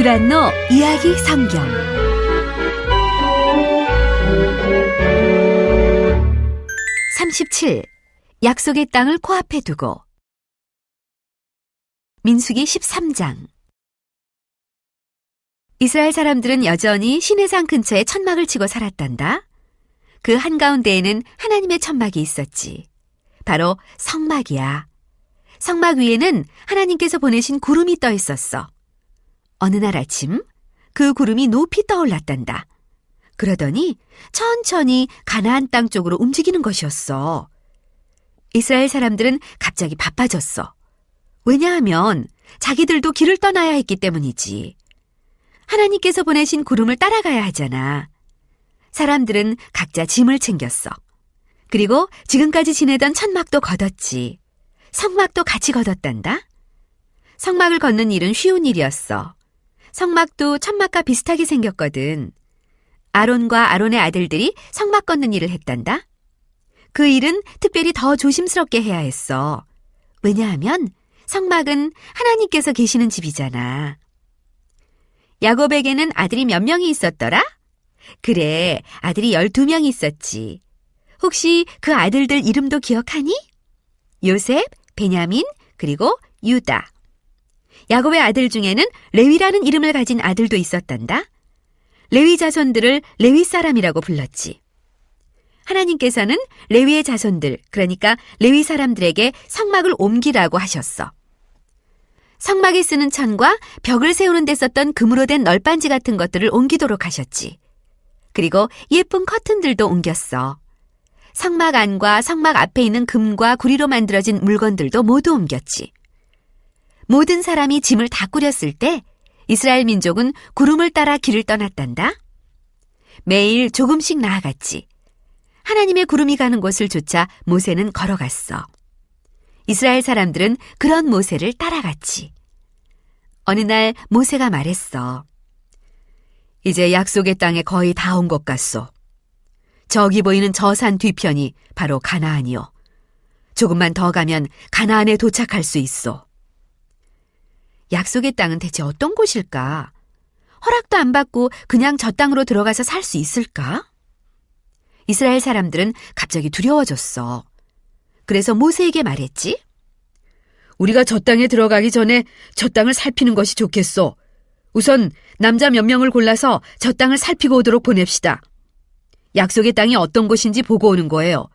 두란노 이야기 성경 37. 약속의 땅을 코앞에 두고. 민수기 13장. 이스라엘 사람들은 여전히 시내산 근처에 천막을 치고 살았단다. 그 한가운데에는 하나님의 천막이 있었지. 바로 성막이야. 성막 위에는 하나님께서 보내신 구름이 떠 있었어. 어느 날 아침 그 구름이 높이 떠올랐단다. 그러더니 천천히 가나안 땅 쪽으로 움직이는 것이었어. 이스라엘 사람들은 갑자기 바빠졌어. 왜냐하면 자기들도 길을 떠나야 했기 때문이지. 하나님께서 보내신 구름을 따라가야 하잖아. 사람들은 각자 짐을 챙겼어. 그리고 지금까지 지내던 천막도 걷었지. 성막도 같이 걷었단다. 성막을 걷는 일은 쉬운 일이었어. 성막도 천막과 비슷하게 생겼거든. 아론과 아론의 아들들이 성막 걷는 일을 했단다. 그 일은 특별히 더 조심스럽게 해야 했어. 왜냐하면 성막은 하나님께서 계시는 집이잖아. 야곱에게는 아들이 몇 명이 있었더라? 그래, 아들이 12명이 있었지. 혹시 그 아들들 이름도 기억하니? 요셉, 베냐민, 그리고 유다. 야곱의 아들 중에는 레위라는 이름을 가진 아들도 있었단다. 레위 자손들을 레위 사람이라고 불렀지. 하나님께서는 레위의 자손들, 그러니까 레위 사람들에게 성막을 옮기라고 하셨어. 성막에 쓰는 천과 벽을 세우는 데 썼던 금으로 된 널빤지 같은 것들을 옮기도록 하셨지. 그리고 예쁜 커튼들도 옮겼어. 성막 안과 성막 앞에 있는 금과 구리로 만들어진 물건들도 모두 옮겼지. 모든 사람이 짐을 다 꾸렸을 때 이스라엘 민족은 구름을 따라 길을 떠났단다. 매일 조금씩 나아갔지. 하나님의 구름이 가는 곳을 쫓아 모세는 걸어갔어. 이스라엘 사람들은 그런 모세를 따라갔지. 어느 날 모세가 말했어. 이제 약속의 땅에 거의 다 온 것 같소. 저기 보이는 저 산 뒤편이 바로 가나안이요. 조금만 더 가면 가나안에 도착할 수 있어. 약속의 땅은 대체 어떤 곳일까? 허락도 안 받고 그냥 저 땅으로 들어가서 살 수 있을까? 이스라엘 사람들은 갑자기 두려워졌어. 그래서 모세에게 말했지. 우리가 저 땅에 들어가기 전에 저 땅을 살피는 것이 좋겠소. 우선 남자 몇 명을 골라서 저 땅을 살피고 오도록 보냅시다. 약속의 땅이 어떤 곳인지 보고 오는 거예요.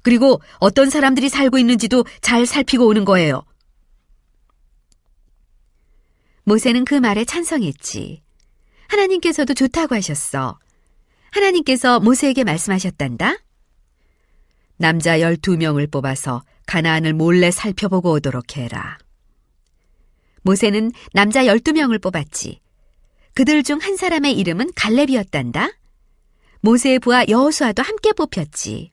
그리고 어떤 사람들이 살고 있는지도 잘 살피고 오는 거예요. 모세는 그 말에 찬성했지. 하나님께서도 좋다고 하셨어. 하나님께서 모세에게 말씀하셨단다. 남자 12명을 뽑아서 가나안을 몰래 살펴보고 오도록 해라. 모세는 남자 12명을 뽑았지. 그들 중 한 사람의 이름은 갈렙이었단다. 모세의 부하 여호수아도 함께 뽑혔지.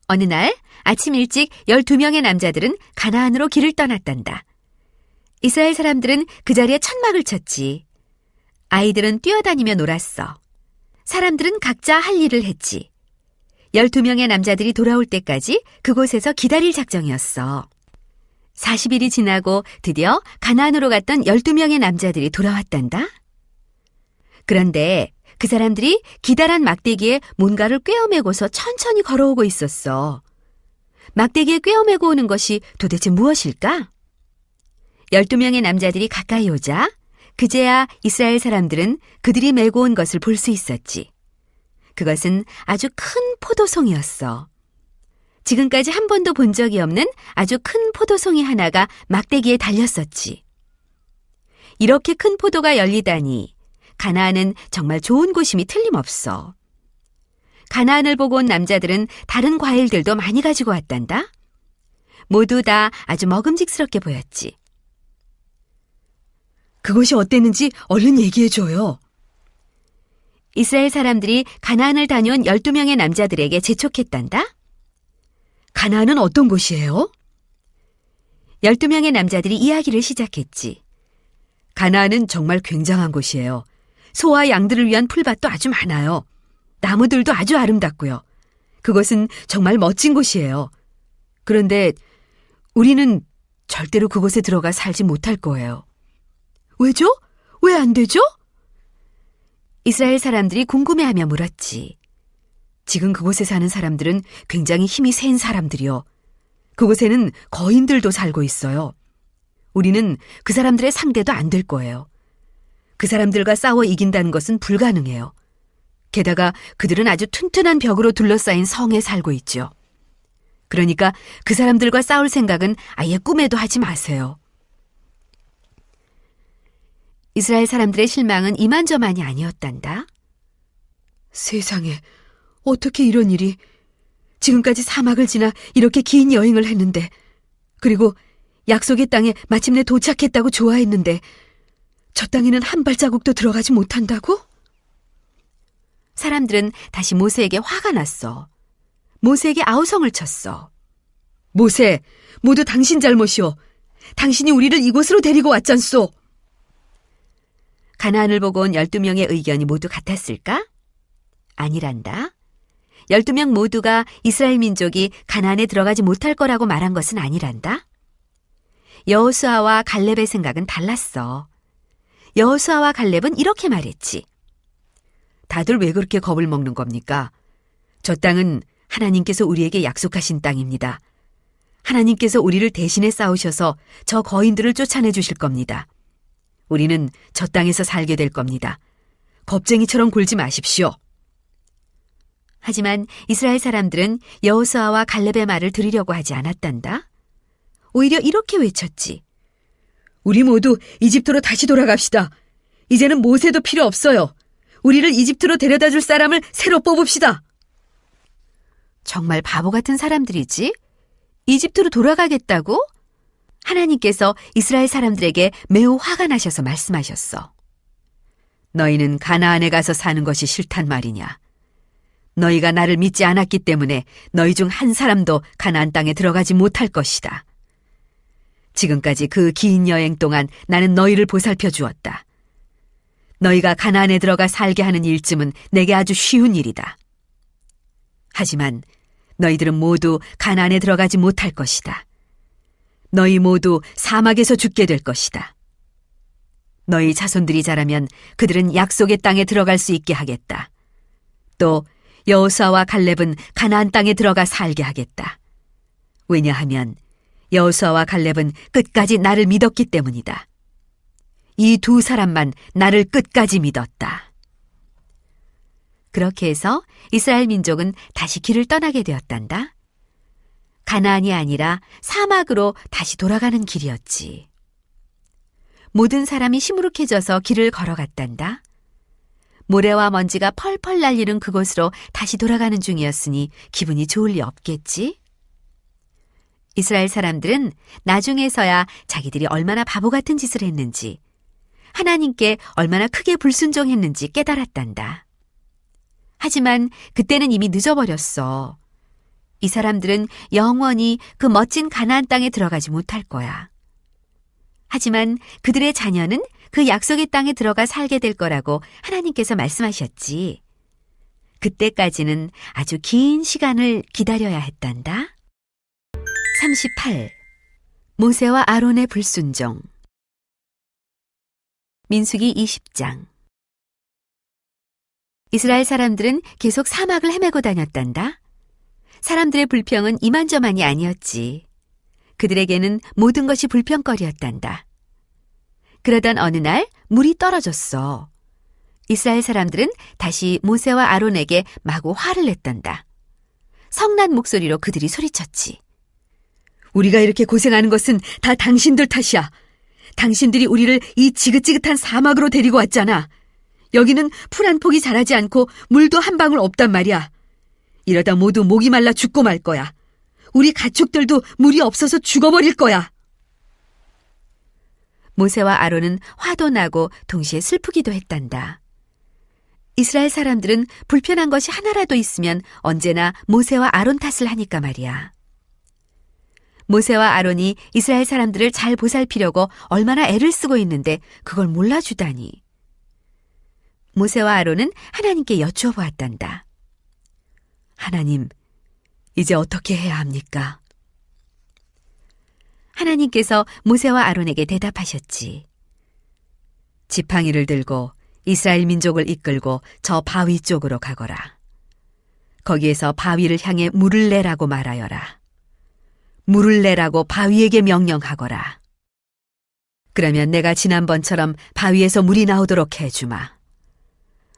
어느 날 아침 일찍 12명의 남자들은 가나안으로 길을 떠났단다. 이스라엘 사람들은 그 자리에 천막을 쳤지. 아이들은 뛰어다니며 놀았어. 사람들은 각자 할 일을 했지. 12명의 남자들이 돌아올 때까지 그곳에서 기다릴 작정이었어. 40일이 지나고 드디어 가나안으로 갔던 12명의 남자들이 돌아왔단다. 그런데 그 사람들이 기다란 막대기에 뭔가를 꿰어매고서 천천히 걸어오고 있었어. 막대기에 꿰어매고 오는 것이 도대체 무엇일까? 12명의 남자들이 가까이 오자 그제야 이스라엘 사람들은 그들이 메고 온 것을 볼 수 있었지. 그것은 아주 큰 포도송이었어. 지금까지 한 번도 본 적이 없는 아주 큰 포도송이 하나가 막대기에 달렸었지. 이렇게 큰 포도가 열리다니 가나안은 정말 좋은 곳임이 틀림없어. 가나안을 보고 온 남자들은 다른 과일들도 많이 가지고 왔단다. 모두 다 아주 먹음직스럽게 보였지. 그것이 어땠는지 얼른 얘기해줘요. 이스라엘 사람들이 가나안을 다녀온 12명의 남자들에게 재촉했단다. 가나안은 어떤 곳이에요? 12명의 남자들이 이야기를 시작했지. 가나안은 정말 굉장한 곳이에요. 소와 양들을 위한 풀밭도 아주 많아요. 나무들도 아주 아름답고요. 그것은 정말 멋진 곳이에요. 그런데 우리는 절대로 그곳에 들어가 살지 못할 거예요. 왜죠? 왜 안 되죠? 이스라엘 사람들이 궁금해하며 물었지. 지금 그곳에 사는 사람들은 굉장히 힘이 센 사람들이요. 그곳에는 거인들도 살고 있어요. 우리는 그 사람들의 상대도 안 될 거예요. 그 사람들과 싸워 이긴다는 것은 불가능해요. 게다가 그들은 아주 튼튼한 벽으로 둘러싸인 성에 살고 있죠. 그러니까 그 사람들과 싸울 생각은 아예 꿈에도 하지 마세요. 이스라엘 사람들의 실망은 이만저만이 아니었단다. 세상에, 어떻게 이런 일이. 지금까지 사막을 지나 이렇게 긴 여행을 했는데, 그리고 약속의 땅에 마침내 도착했다고 좋아했는데 저 땅에는 한 발자국도 들어가지 못한다고? 사람들은 다시 모세에게 화가 났어. 모세에게 아우성을 쳤어. 모세, 모두 당신 잘못이오. 당신이 우리를 이곳으로 데리고 왔잖소. 가나안을 보고 온 12명의 의견이 모두 같았을까? 아니란다. 12명 모두가 이스라엘 민족이 가나안에 들어가지 못할 거라고 말한 것은 아니란다. 여호수아와 갈렙의 생각은 달랐어. 여호수아와 갈렙은 이렇게 말했지. 다들 왜 그렇게 겁을 먹는 겁니까? 저 땅은 하나님께서 우리에게 약속하신 땅입니다. 하나님께서 우리를 대신해 싸우셔서 저 거인들을 쫓아내 주실 겁니다. 우리는 저 땅에서 살게 될 겁니다. 겁쟁이처럼 굴지 마십시오. 하지만 이스라엘 사람들은 여호수아와 갈렙의 말을 들으려고 하지 않았단다. 오히려 이렇게 외쳤지. 우리 모두 이집트로 다시 돌아갑시다. 이제는 모세도 필요 없어요. 우리를 이집트로 데려다 줄 사람을 새로 뽑읍시다. 정말 바보 같은 사람들이지? 이집트로 돌아가겠다고? 하나님께서 이스라엘 사람들에게 매우 화가 나셔서 말씀하셨어. 너희는 가나안에 가서 사는 것이 싫단 말이냐? 너희가 나를 믿지 않았기 때문에 너희 중 한 사람도 가나안 땅에 들어가지 못할 것이다. 지금까지 그 긴 여행 동안 나는 너희를 보살펴 주었다. 너희가 가나안에 들어가 살게 하는 일쯤은 내게 아주 쉬운 일이다. 하지만 너희들은 모두 가나안에 들어가지 못할 것이다. 너희 모두 사막에서 죽게 될 것이다. 너희 자손들이 자라면 그들은 약속의 땅에 들어갈 수 있게 하겠다. 또 여호수아와 갈렙은 가나안 땅에 들어가 살게 하겠다. 왜냐하면 여호수아와 갈렙은 끝까지 나를 믿었기 때문이다. 이 두 사람만 나를 끝까지 믿었다. 그렇게 해서 이스라엘 민족은 다시 길을 떠나게 되었단다. 가나안이 아니라 사막으로 다시 돌아가는 길이었지. 모든 사람이 시무룩해져서 길을 걸어갔단다. 모래와 먼지가 펄펄 날리는 그곳으로 다시 돌아가는 중이었으니 기분이 좋을 리 없겠지? 이스라엘 사람들은 나중에서야 자기들이 얼마나 바보 같은 짓을 했는지, 하나님께 얼마나 크게 불순종했는지 깨달았단다. 하지만 그때는 이미 늦어버렸어. 이 사람들은 영원히 그 멋진 가나안 땅에 들어가지 못할 거야. 하지만 그들의 자녀는 그 약속의 땅에 들어가 살게 될 거라고 하나님께서 말씀하셨지. 그때까지는 아주 긴 시간을 기다려야 했단다. 38. 모세와 아론의 불순종. 민수기 20장. 이스라엘 사람들은 계속 사막을 헤매고 다녔단다. 사람들의 불평은 이만저만이 아니었지. 그들에게는 모든 것이 불평거리였단다. 그러던 어느 날 물이 떨어졌어. 이스라엘 사람들은 다시 모세와 아론에게 마구 화를 냈단다. 성난 목소리로 그들이 소리쳤지. 우리가 이렇게 고생하는 것은 다 당신들 탓이야. 당신들이 우리를 이 지긋지긋한 사막으로 데리고 왔잖아. 여기는 풀 한 폭이 자라지 않고 물도 한 방울 없단 말이야. 이러다 모두 목이 말라 죽고 말 거야. 우리 가축들도 물이 없어서 죽어버릴 거야. 모세와 아론은 화도 나고 동시에 슬프기도 했단다. 이스라엘 사람들은 불편한 것이 하나라도 있으면 언제나 모세와 아론 탓을 하니까 말이야. 모세와 아론이 이스라엘 사람들을 잘 보살피려고 얼마나 애를 쓰고 있는데 그걸 몰라주다니. 모세와 아론은 하나님께 여쭈어 보았단다. 하나님, 이제 어떻게 해야 합니까? 하나님께서 모세와 아론에게 대답하셨지. 지팡이를 들고 이스라엘 민족을 이끌고 저 바위 쪽으로 가거라. 거기에서 바위를 향해 물을 내라고 말하여라. 물을 내라고 바위에게 명령하거라. 그러면 내가 지난번처럼 바위에서 물이 나오도록 해주마.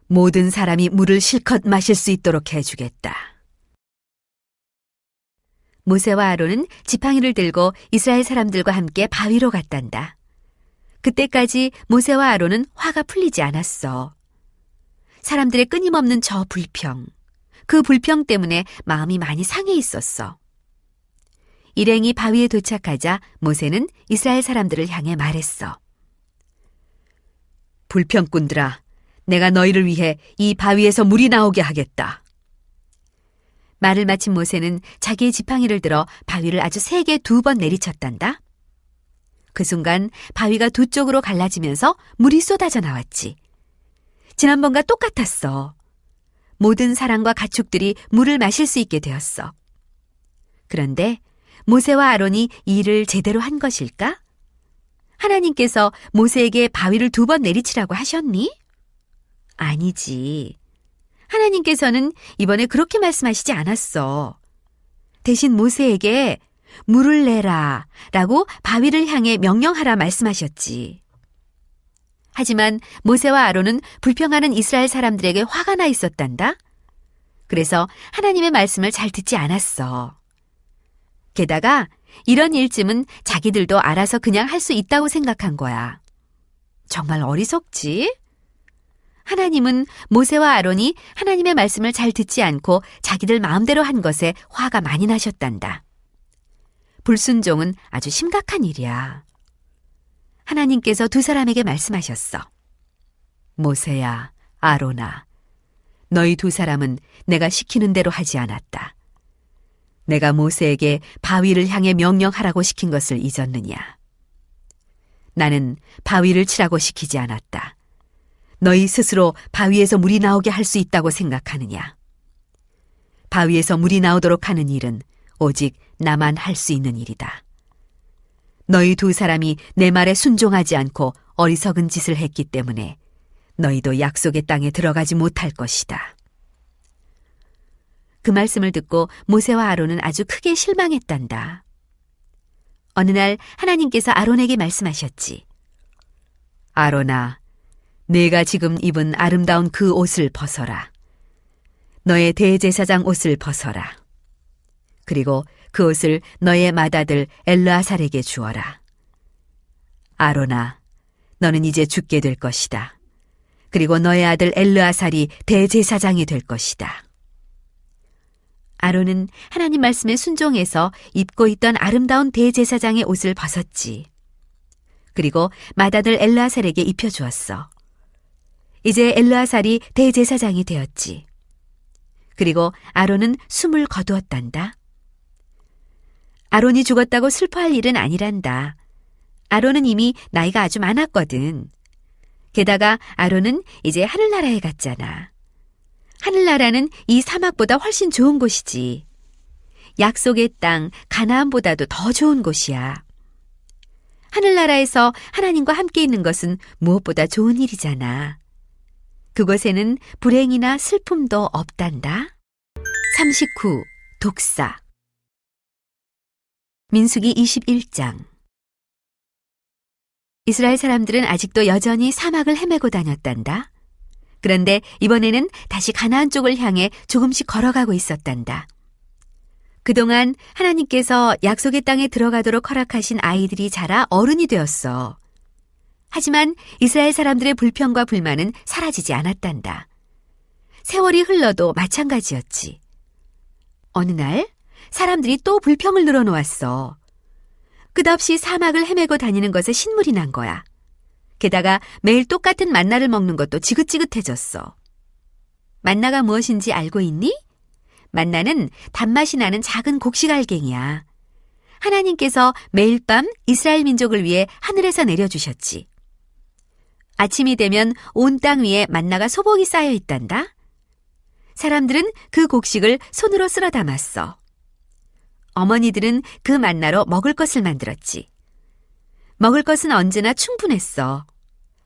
모든 사람이 물을 실컷 마실 수 있도록 해주겠다. 모세와 아론은 지팡이를 들고 이스라엘 사람들과 함께 바위로 갔단다. 그때까지 모세와 아론은 화가 풀리지 않았어. 사람들의 끊임없는 저 불평, 그 불평 때문에 마음이 많이 상해 있었어. 일행이 바위에 도착하자 모세는 이스라엘 사람들을 향해 말했어. 불평꾼들아, 내가 너희를 위해 이 바위에서 물이 나오게 하겠다. 말을 마친 모세는 자기의 지팡이를 들어 바위를 아주 세게 2번 내리쳤단다. 그 순간 바위가 두 쪽으로 갈라지면서 물이 쏟아져 나왔지. 지난번과 똑같았어. 모든 사람과 가축들이 물을 마실 수 있게 되었어. 그런데 모세와 아론이 이 일을 제대로 한 것일까? 하나님께서 모세에게 바위를 2번 내리치라고 하셨니? 아니지. 하나님께서는 이번에 그렇게 말씀하시지 않았어. 대신 모세에게 물을 내라 라고 바위를 향해 명령하라 말씀하셨지. 하지만 모세와 아론은 불평하는 이스라엘 사람들에게 화가 나 있었단다. 그래서 하나님의 말씀을 잘 듣지 않았어. 게다가 이런 일쯤은 자기들도 알아서 그냥 할 수 있다고 생각한 거야. 정말 어리석지? 하나님은 모세와 아론이 하나님의 말씀을 잘 듣지 않고 자기들 마음대로 한 것에 화가 많이 나셨단다. 불순종은 아주 심각한 일이야. 하나님께서 2 사람에게 말씀하셨어. 모세야, 아론아, 너희 2 사람은 내가 시키는 대로 하지 않았다. 내가 모세에게 바위를 향해 명령하라고 시킨 것을 잊었느냐? 나는 바위를 치라고 시키지 않았다. 너희 스스로 바위에서 물이 나오게 할 수 있다고 생각하느냐? 바위에서 물이 나오도록 하는 일은 오직 나만 할 수 있는 일이다. 너희 2 사람이 내 말에 순종하지 않고 어리석은 짓을 했기 때문에 너희도 약속의 땅에 들어가지 못할 것이다. 그 말씀을 듣고 모세와 아론은 아주 크게 실망했단다. 어느 날 하나님께서 아론에게 말씀하셨지. 아론아, 내가 지금 입은 아름다운 그 옷을 벗어라. 너의 대제사장 옷을 벗어라. 그리고 그 옷을 너의 맏아들 엘르아살에게 주어라. 아론아, 너는 이제 죽게 될 것이다. 그리고 너의 아들 엘르아살이 대제사장이 될 것이다. 아론은 하나님 말씀에 순종해서 입고 있던 아름다운 대제사장의 옷을 벗었지. 그리고 맏아들 엘르아살에게 입혀주었어. 이제 엘르아살이 대제사장이 되었지. 그리고 아론은 숨을 거두었단다. 아론이 죽었다고 슬퍼할 일은 아니란다. 아론은 이미 나이가 아주 많았거든. 게다가 아론은 이제 하늘나라에 갔잖아. 하늘나라는 이 사막보다 훨씬 좋은 곳이지. 약속의 땅 가나안보다도 더 좋은 곳이야. 하늘나라에서 하나님과 함께 있는 것은 무엇보다 좋은 일이잖아. 그곳에는 불행이나 슬픔도 없단다. 39. 독사. 민수기 21장. 이스라엘 사람들은 아직도 여전히 사막을 헤매고 다녔단다. 그런데 이번에는 다시 가나안 쪽을 향해 조금씩 걸어가고 있었단다. 그동안 하나님께서 약속의 땅에 들어가도록 허락하신 아이들이 자라 어른이 되었어. 하지만 이스라엘 사람들의 불평과 불만은 사라지지 않았단다. 세월이 흘러도 마찬가지였지. 어느 날 사람들이 또 불평을 늘어놓았어. 끝없이 사막을 헤매고 다니는 것에 신물이 난 거야. 게다가 매일 똑같은 만나를 먹는 것도 지긋지긋해졌어. 만나가 무엇인지 알고 있니? 만나는 단맛이 나는 작은 곡식알갱이야. 하나님께서 매일 밤 이스라엘 민족을 위해 하늘에서 내려주셨지. 아침이 되면 온 땅 위에 만나가 소복이 쌓여 있단다. 사람들은 그 곡식을 손으로 쓸어 담았어. 어머니들은 그 만나로 먹을 것을 만들었지. 먹을 것은 언제나 충분했어.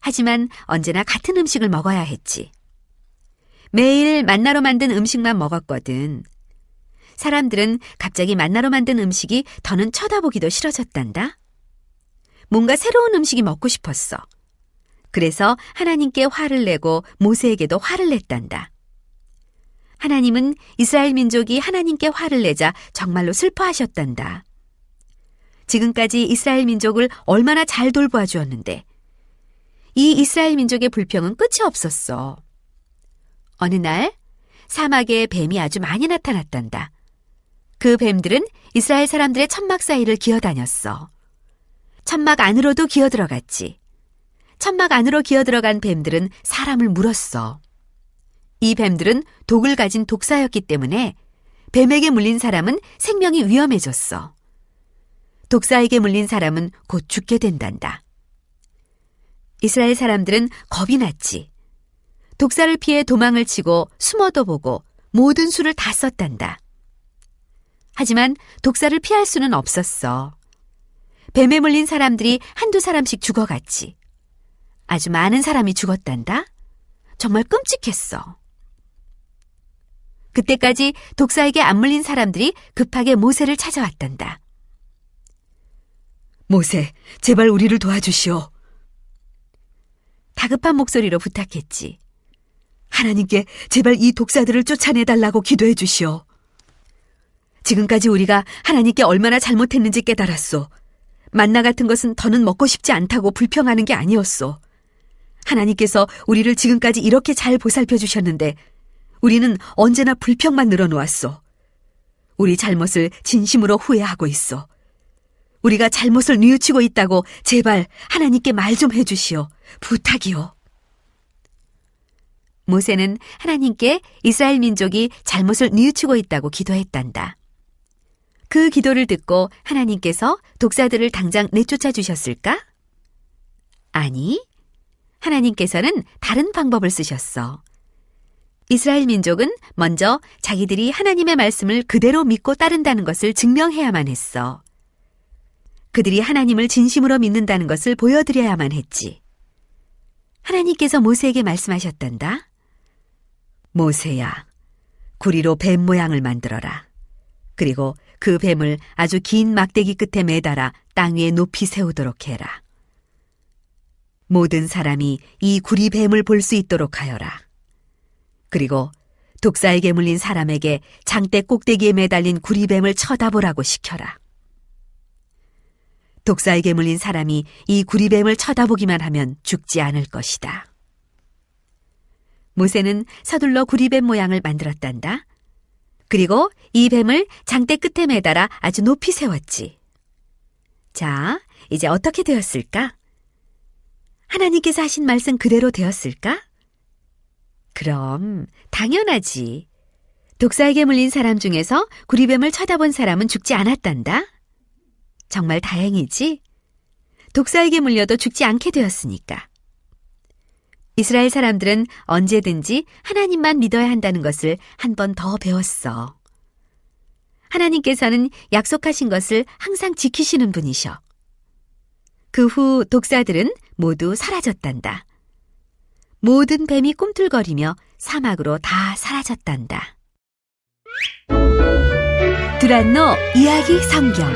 하지만 언제나 같은 음식을 먹어야 했지. 매일 만나로 만든 음식만 먹었거든. 사람들은 갑자기 만나로 만든 음식이 더는 쳐다보기도 싫어졌단다. 뭔가 새로운 음식이 먹고 싶었어. 그래서 하나님께 화를 내고 모세에게도 화를 냈단다. 하나님은 이스라엘 민족이 하나님께 화를 내자 정말로 슬퍼하셨단다. 지금까지 이스라엘 민족을 얼마나 잘 돌보아 주었는데 이 이스라엘 민족의 불평은 끝이 없었어. 어느 날 사막에 뱀이 아주 많이 나타났단다. 그 뱀들은 이스라엘 사람들의 천막 사이를 기어다녔어. 천막 안으로도 기어들어갔지. 천막 안으로 기어들어간 뱀들은 사람을 물었어. 이 뱀들은 독을 가진 독사였기 때문에 뱀에게 물린 사람은 생명이 위험해졌어. 독사에게 물린 사람은 곧 죽게 된단다. 이스라엘 사람들은 겁이 났지. 독사를 피해 도망을 치고 숨어도 보고 모든 수를 다 썼단다. 하지만 독사를 피할 수는 없었어. 뱀에 물린 사람들이 한두 사람씩 죽어갔지. 아주 많은 사람이 죽었단다. 정말 끔찍했어. 그때까지 독사에게 안 물린 사람들이 급하게 모세를 찾아왔단다. 모세, 제발 우리를 도와주시오. 다급한 목소리로 부탁했지. 하나님께 제발 이 독사들을 쫓아내달라고 기도해 주시오. 지금까지 우리가 하나님께 얼마나 잘못했는지 깨달았소. 만나 같은 것은 더는 먹고 싶지 않다고 불평하는 게 아니었소. 하나님께서 우리를 지금까지 이렇게 잘 보살펴 주셨는데 우리는 언제나 불평만 늘어놓았소. 우리 잘못을 진심으로 후회하고 있소. 우리가 잘못을 뉘우치고 있다고 제발 하나님께 말 좀 해주시오. 부탁이요. 모세는 하나님께 이스라엘 민족이 잘못을 뉘우치고 있다고 기도했단다. 그 기도를 듣고 하나님께서 독사들을 당장 내쫓아 주셨을까? 아니, 하나님께서는 다른 방법을 쓰셨어. 이스라엘 민족은 먼저 자기들이 하나님의 말씀을 그대로 믿고 따른다는 것을 증명해야만 했어. 그들이 하나님을 진심으로 믿는다는 것을 보여드려야만 했지. 하나님께서 모세에게 말씀하셨단다. 모세야, 구리로 뱀 모양을 만들어라. 그리고 그 뱀을 아주 긴 막대기 끝에 매달아 땅 위에 높이 세우도록 해라. 모든 사람이 이 구리 뱀을 볼 수 있도록 하여라. 그리고 독사에게 물린 사람에게 장대 꼭대기에 매달린 구리뱀을 쳐다보라고 시켜라. 독사에게 물린 사람이 이 구리뱀을 쳐다보기만 하면 죽지 않을 것이다. 모세는 서둘러 구리뱀 모양을 만들었단다. 그리고 이 뱀을 장대 끝에 매달아 아주 높이 세웠지. 자, 이제 어떻게 되었을까? 하나님께서 하신 말씀 그대로 되었을까? 그럼 당연하지. 독사에게 물린 사람 중에서 구리뱀을 쳐다본 사람은 죽지 않았단다. 정말 다행이지? 독사에게 물려도 죽지 않게 되었으니까. 이스라엘 사람들은 언제든지 하나님만 믿어야 한다는 것을 한 번 더 배웠어. 하나님께서는 약속하신 것을 항상 지키시는 분이셔. 그 후 독사들은 모두 사라졌단다. 모든 뱀이 꿈틀거리며 사막으로 다 사라졌단다. 두란노 이야기 성경